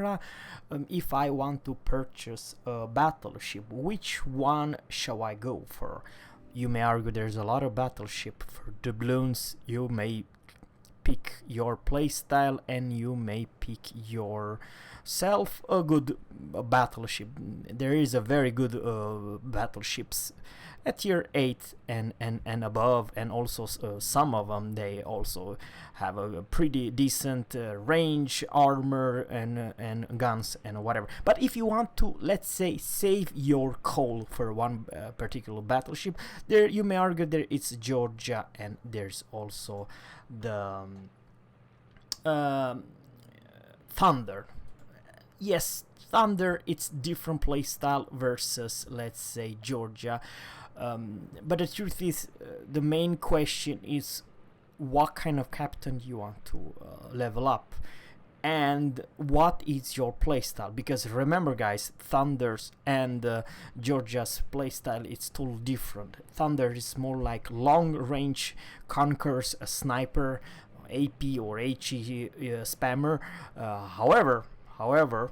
Mira, if I want to purchase a battleship, which one shall I go for? You may argue there's a lot of battleship for doubloons. You may pick your playstyle and you may pick yourself a good battleship. There is a very good battleships at tier 8 and above, and also some of them they also have a pretty decent range, armor and guns and whatever. But if you want to, let's say, save your coal for one particular battleship, there you may argue there it's Georgia, and there's also the Thunder. Yes, Thunder, it's different playstyle versus, let's say, Georgia. But the truth is, the main question is what kind of captain you want to level up, and what is your playstyle. Because remember, guys, Thunder's and Georgia's playstyle, it's totally different. Thunder is more like long range conquers, a sniper, AP or HE spammer. However,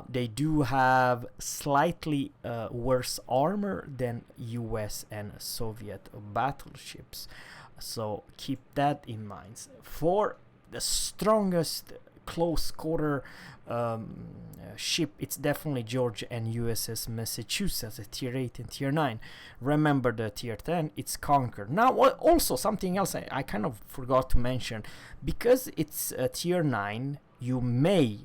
they do have slightly worse armor than US and Soviet battleships, so keep that in mind. For the strongest close quarter ship, it's definitely Georgia and USS Massachusetts at tier 8 and tier 9. Remember the tier 10, it's Conquer. Now also something else I kind of forgot to mention, because it's tier 9, you may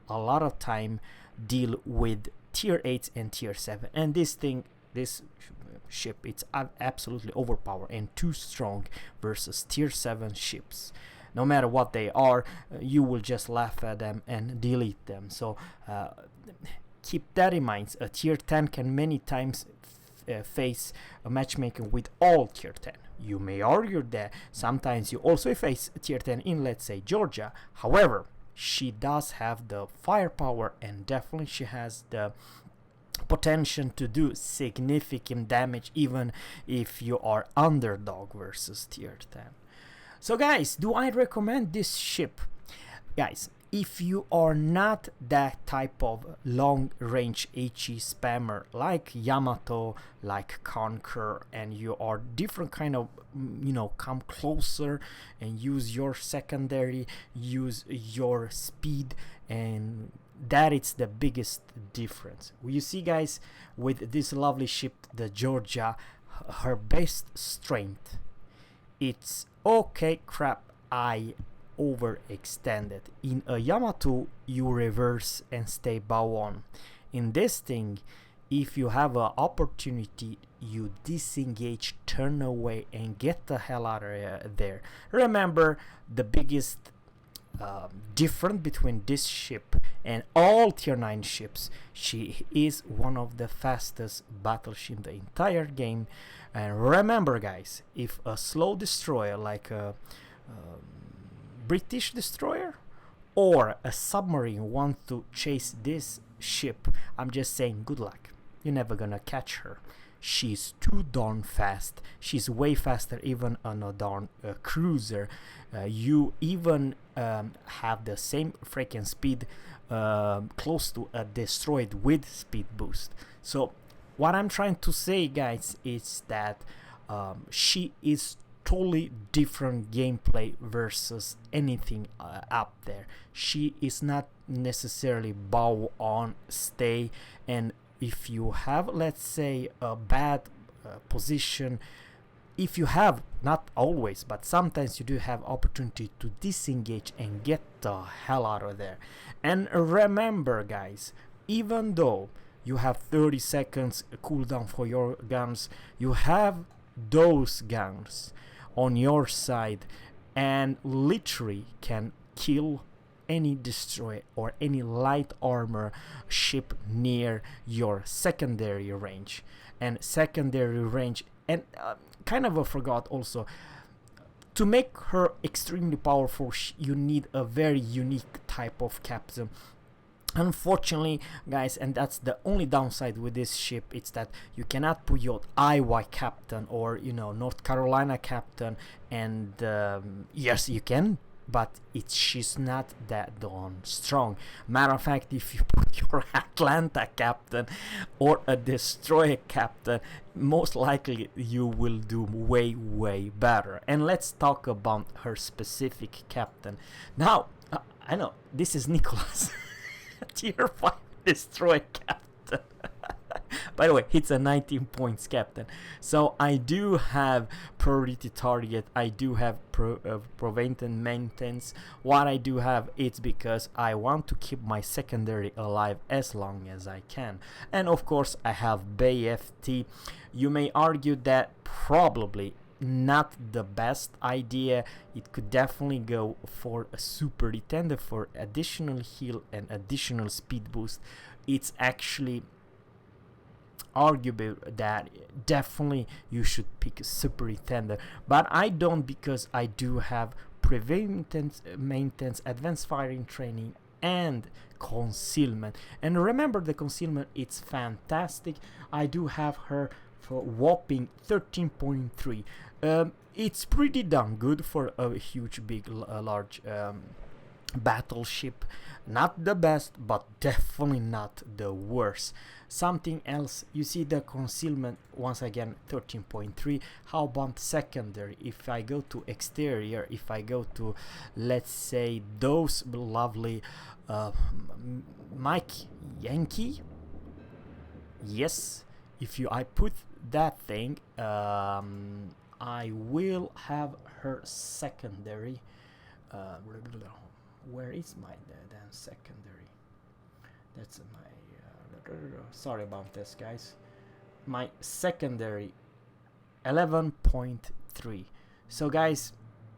a lot of time deal with tier 8 and tier 7, and this ship, it's absolutely overpowered and too strong versus tier 7 ships. No matter what they are, you will just laugh at them and delete them. So keep that in mind. A tier 10 can many times face a matchmaking with all tier 10. You may argue that sometimes you also face tier 10 in, let's say, Georgia. However, she does have the firepower, and definitely she has the potential to do significant damage even if you are underdog versus tier 10. So guys, do I recommend this ship? Guys, if you are not that type of long range HE spammer like Yamato, like Conquer, and you are different kind of, come closer and use your secondary, use your speed, and that is the biggest difference. You see, guys, with this lovely ship, the Georgia, her best strength, it's okay crap, I overextended. In a Yamato, you reverse and stay bow on. In this thing, if you have an opportunity, you disengage, turn away, and get the hell out of there. Remember, the biggest difference between this ship and all tier 9 ships, she is one of the fastest battleships in the entire game. And remember, guys, if a slow destroyer like a British destroyer or a submarine wants to chase this ship, I'm just saying good luck. You're never gonna catch her. She's too darn fast. She's way faster even on a darn cruiser. You even have the same freaking speed, close to a destroyed with speed boost. So what I'm trying to say, guys, is that she is totally different gameplay versus anything up there. She is not necessarily bow on, stay, and if you have, let's say, a bad position, if you have, not always, but sometimes you do have opportunity to disengage and get the hell out of there. And remember, guys, even though you have 30 seconds cooldown for your guns, you have those guns on your side and literally can kill any destroyer or any light armor ship near your secondary range. And secondary range, and kind of forgot also, to make her extremely powerful, you need a very unique type of captain. Unfortunately, guys, and that's the only downside with this ship, it's that you cannot put your Iowa captain or North Carolina captain, and yes, you can but she's not that darn strong. Matter of fact, if you put your Atlanta captain or a destroyer captain, most likely you will do way better. And let's talk about her specific captain. Now, I know this is Nicholas, tier 5 destroyer captain. By the way, it's a 19 points captain. So I do have priority target. I do have preventive maintenance. What I do have, it's because I want to keep my secondary alive as long as I can. And of course, I have Bay FT. You may argue that probably not the best idea. It could definitely go for a super detender for additional heal and additional speed boost. It's actually arguable that definitely you should pick a super detender, but I don't, because I do have preventive maintenance, advanced firing training, and concealment. And remember, the concealment, it's fantastic. I do have her for whopping 13.3. It's pretty damn good for a huge, big, large battleship. Not the best, but definitely not the worst. Something else, you see the concealment, once again 13.3. How about secondary? If I go to exterior, if I go to, let's say, those lovely Mike Yankee, yes, if I put that thing, I will have her secondary. Where is my damn secondary? That's my sorry about this, guys. My secondary 11.3. So guys,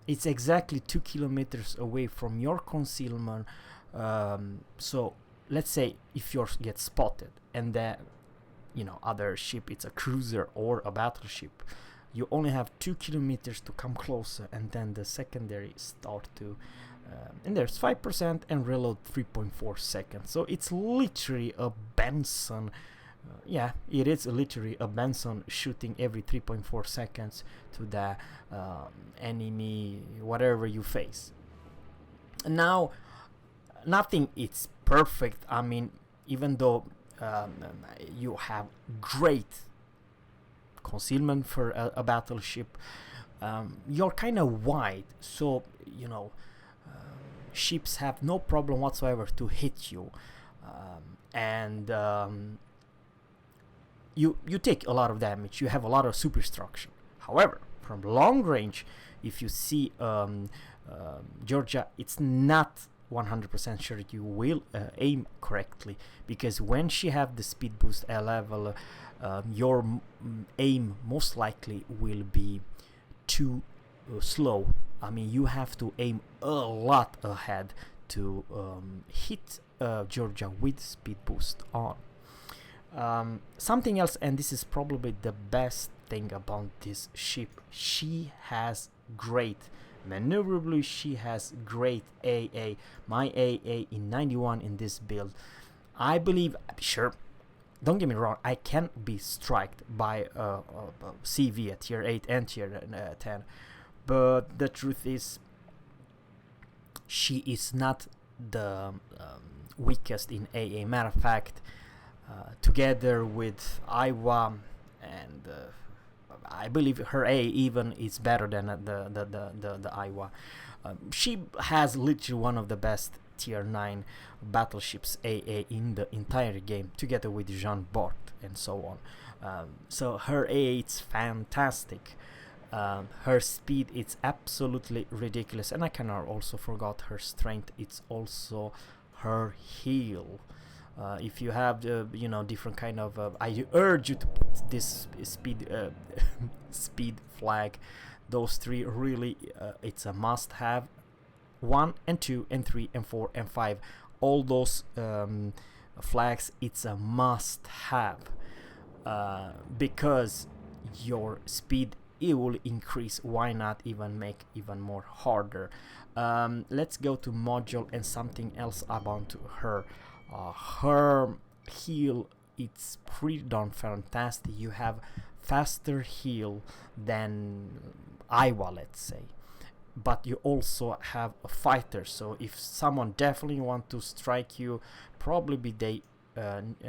it's exactly 2 kilometers away from your concealment. So let's say if yours gets spotted and the other ship, it's a cruiser or a battleship, you only have 2 kilometers to come closer, and then the secondary start to and there's 5% and reload 3.4 seconds. So it's literally a Benson. Yeah, it is literally a Benson shooting every 3.4 seconds to the enemy, whatever you face. Now, nothing is perfect. I mean, even though you have great concealment for a battleship, you're kind of wide, so ships have no problem whatsoever to hit you, and you take a lot of damage. You have a lot of superstructure. However, from long range, if you see Georgia, it's not 100% sure you will aim correctly, because when she have the speed boost level, your aim most likely will be too slow. I mean, you have to aim a lot ahead to hit Georgia with speed boost on. Something else, and this is probably the best thing about this ship, she has great maneuverability, she has great AA. My AA in 91 in this build. I believe, sure, don't get me wrong, I can be striked by CV at tier 8 and tier 10, but the truth is, she is not the weakest in AA. Matter of fact, together with Iowa, and I believe her AA even is better than the Iowa. She has literally one of the best tier 9 battleships AA in the entire game, together with Jean Bart and so on. So her AA, it's fantastic. Her speed, it's absolutely ridiculous, and I cannot also forgot her strength. It's also her heal. If you have different kind of I urge you to put this speed speed flag. Those three really, it's a must have. 1 and 2 and 3 and 4 and 5, all those flags, it's a must have, because your speed, it will increase. Why not even make even more harder? Let's go to module and something else about her. Her heal, it's pretty darn fantastic. You have faster heal than Iowa, let's say. but you also have a fighter. So if someone definitely want to strike you, probably they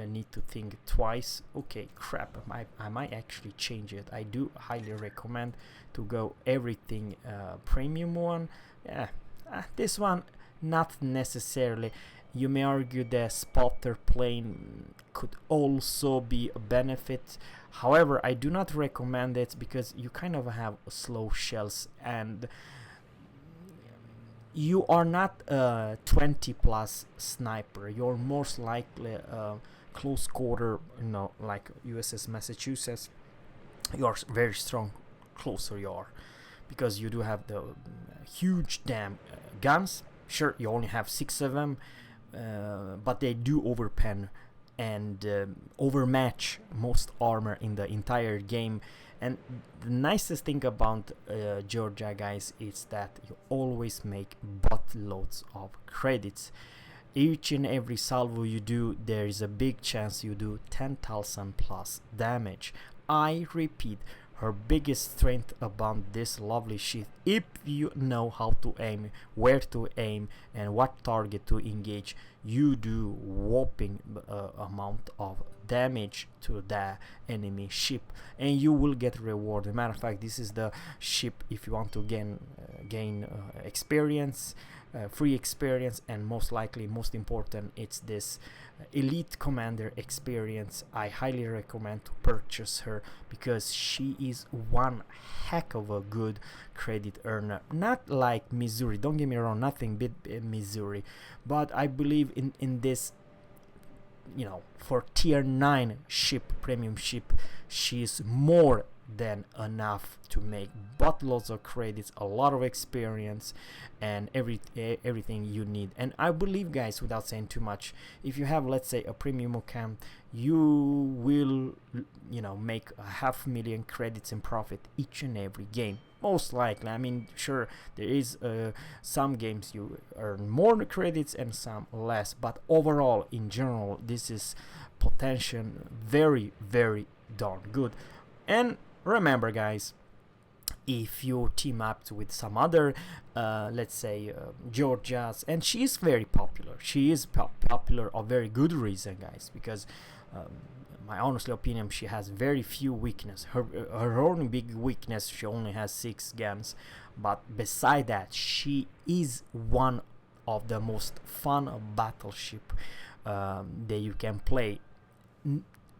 need to think twice. Okay, crap, I might actually change it. I do highly recommend to go everything premium one. Yeah, this one not necessarily. You may argue the spotter plane could also be a benefit. However, I do not recommend it because you kind of have slow shells, and you are not a 20 plus sniper. You're most likely a close quarter, like USS Massachusetts. You're very strong closer you are, because you do have the huge damn guns. Sure, you only have 6 of them, but they do overpen and overmatch most armor in the entire game. And the nicest thing about Georgia, guys, is that you always make buttloads of credits. Each and every salvo you do, there is a big chance you do 10,000 plus damage. I repeat, her biggest strength about this lovely ship, if you know how to aim, where to aim, and what target to engage, you do whopping amount of damage to the enemy ship, and you will get reward. As a matter of fact, this is the ship if you want to gain experience, free experience, and most likely, most important, it's this elite commander experience. I highly recommend to purchase her because she is one heck of a good credit earner. Not like Missouri, don't get me wrong, nothing but Missouri, but I believe in this, for tier 9 ship, premium ship, she's more than enough to make buttloads of credits, a lot of experience, and everything you need. And I believe, guys, without saying too much, if you have, let's say, a premium account, you will make 500,000 credits in profit each and every game, most likely. I mean, sure, there is some games you earn more credits and some less, but overall, in general, this is potential very, very darn good. And remember, guys, if you team up with some other, let's say, Georgia's, and she is very popular. She is popular of very good reason, guys, because my honestly opinion, she has very few weakness. Her only big weakness, she only has 6 guns, but beside that, she is one of the most fun battleship that you can play.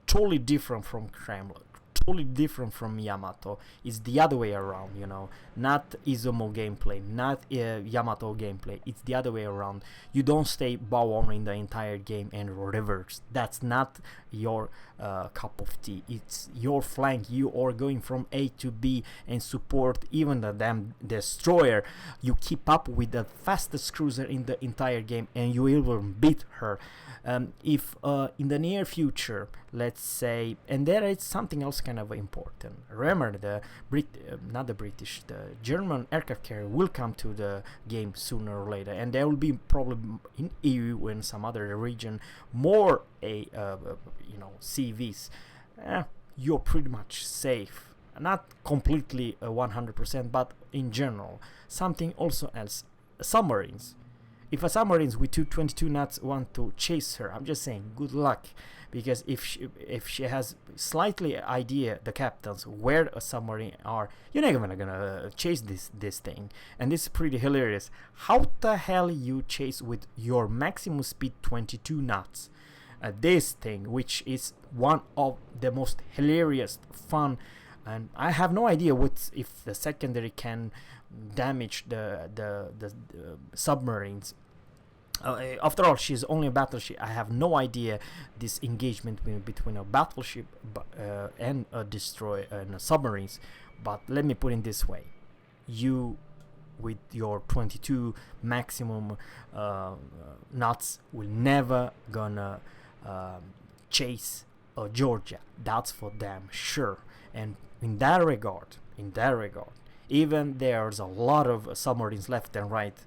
Totally different from Kremlin, totally different from Yamato. It's the other way around, not Izumo gameplay, not Yamato gameplay. It's the other way around. You don't stay bow armor in the entire game and reverse. That's not your cup of tea. It's your flank. You are going from A to B and support even the damn destroyer. You keep up with the fastest cruiser in the entire game, and you will beat her. If in the near future, let's say, and there is something else kind of important. Remember, the German aircraft carrier will come to the game sooner or later, and there will be probably in EU and some other region more CVs. You're pretty much safe. Not completely 100%, but in general. Something also else, submarines. If a submarines with 222 knots want to chase her, I'm just saying, good luck, because if she has slightly idea, the captains, where a submarine are, you're not even gonna chase this thing. And this is pretty hilarious. How the hell you chase with your maximum speed 22 knots? This thing, which is one of the most hilarious fun, and I have no idea what if the secondary can damage the submarines. After all, she's only a battleship. I have no idea this engagement between a battleship and a destroyer and a submarines. But let me put it this way: you, with your 22 maximum knots, will never gonna chase a Georgia. That's for damn sure. And in that regard, even there's a lot of submarines left and right.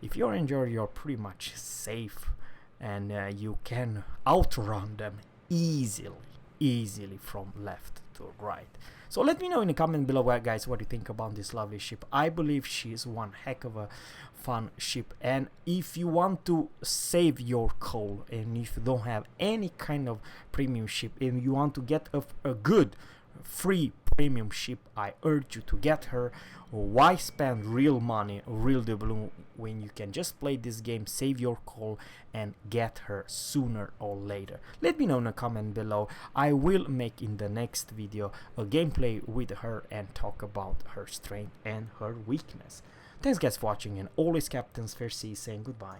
If you're in Georgia, you're pretty much safe, and you can outrun them easily from left to right. So let me know in the comment below, guys, what you think about this lovely ship. I believe she is one heck of a fun ship, and if you want to save your coal and if you don't have any kind of premium ship and you want to get a good free premium ship, I urge you to get her. Why spend real money, real doubloon, when you can just play this game, save your coal, and get her sooner or later? Let me know in a comment below. I will make in the next video a gameplay with her and talk about her strength and her weakness. Thanks guys for watching, and always Captain Fair Sea saying goodbye.